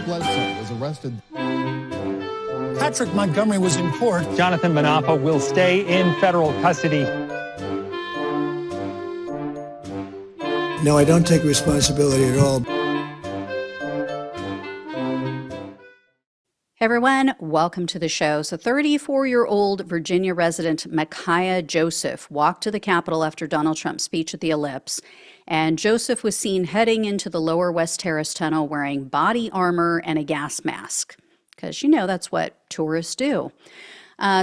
Bledsoe was arrested. Patrick Montgomery was in court. Jonathan Manapa will stay in federal custody. No, I don't take responsibility at all. Hey everyone, welcome to the show. So 34-year-old Virginia resident Micaiah Joseph walked to the Capitol after Donald Trump's speech at the Ellipse, and Joseph was seen heading into the lower West Terrace tunnel wearing body armor and a gas mask, because you know that's what tourists do.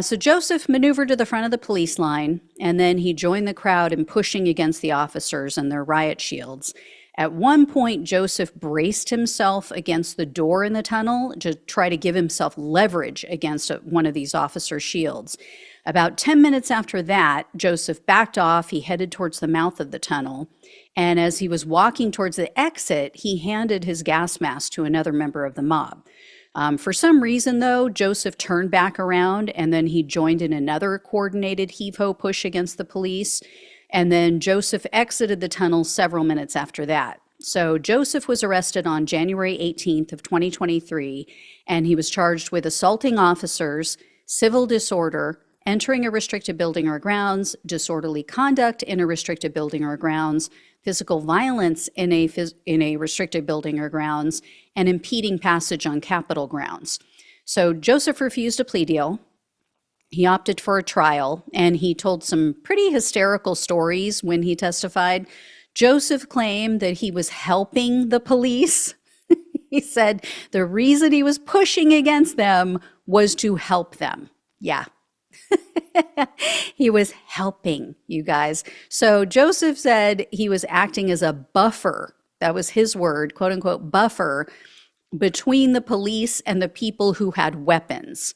So Joseph maneuvered to the front of the police line, and then he joined the crowd in pushing against the officers and their riot shields. At one point, Joseph braced himself against the door in the tunnel to try to give himself leverage against one of these officers' shields. About 10 minutes after that, Joseph backed off. He headed towards the mouth of the tunnel. And as he was walking towards the exit, he handed his gas mask to another member of the mob. For some reason, though, Joseph turned back around and then he joined in another coordinated heave-ho push against the police. And then Joseph exited the tunnel several minutes after that. So Joseph was arrested on January 18th of 2023, and he was charged with assaulting officers, civil disorder, entering a restricted building or grounds, disorderly conduct in a restricted building or grounds, physical violence in a restricted building or grounds, and impeding passage on Capitol grounds. So Joseph refused a plea deal. He opted for a trial, and he told some pretty hysterical stories when he testified. Joseph claimed that he was helping the police. He said the reason he was pushing against them was to help them. Yeah. He was helping, you guys. So Joseph said he was acting as a buffer. That was his word, quote unquote, buffer between the police and the people who had weapons.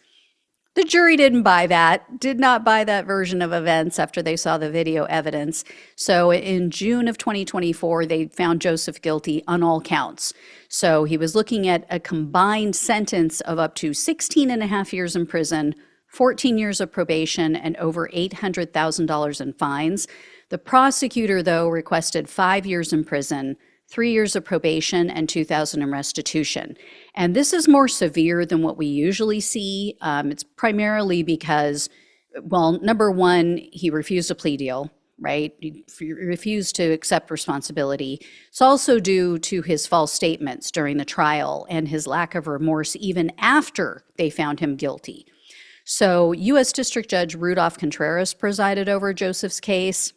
The jury did not buy that version of events after they saw the video evidence. So in June of 2024, they found Joseph guilty on all counts. So he was looking at a combined sentence of up to 16 and a half years in prison, 14 years of probation, and over $800,000 in fines. The prosecutor, though, requested 5 years in prison, 3 years of probation, and $2,000 in restitution. And this is more severe than what we usually see. It's primarily because, well, number one, he refused a plea deal, right? He refused to accept responsibility. It's also due to his false statements during the trial and his lack of remorse even after they found him guilty. So U.S. District Judge Rudolph Contreras presided over Joseph's case.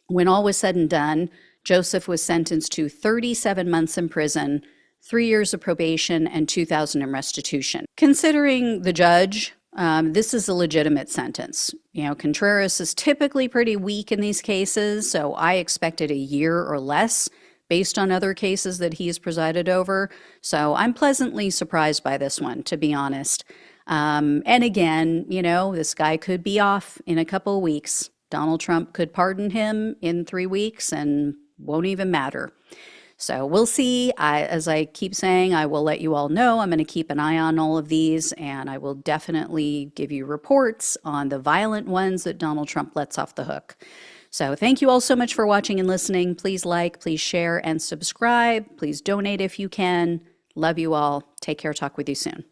When all was said and done, Joseph was sentenced to 37 months in prison, 3 years of probation, and $2,000 in restitution. Considering the judge, this is a legitimate sentence. You know, Contreras is typically pretty weak in these cases, so I expected a year or less based on other cases that he's presided over. So I'm pleasantly surprised by this one, to be honest. And again, you know, this guy could be off in a couple of weeks. Donald Trump could pardon him in 3 weeks and won't even matter. So we'll see. As I keep saying, I will let you all know. I'm going to keep an eye on all of these, and I will definitely give you reports on the violent ones that Donald Trump lets off the hook. So thank you all so much for watching and listening. Please like, please share, and subscribe. Please donate if you can. Love you all. Take care. Talk with you soon.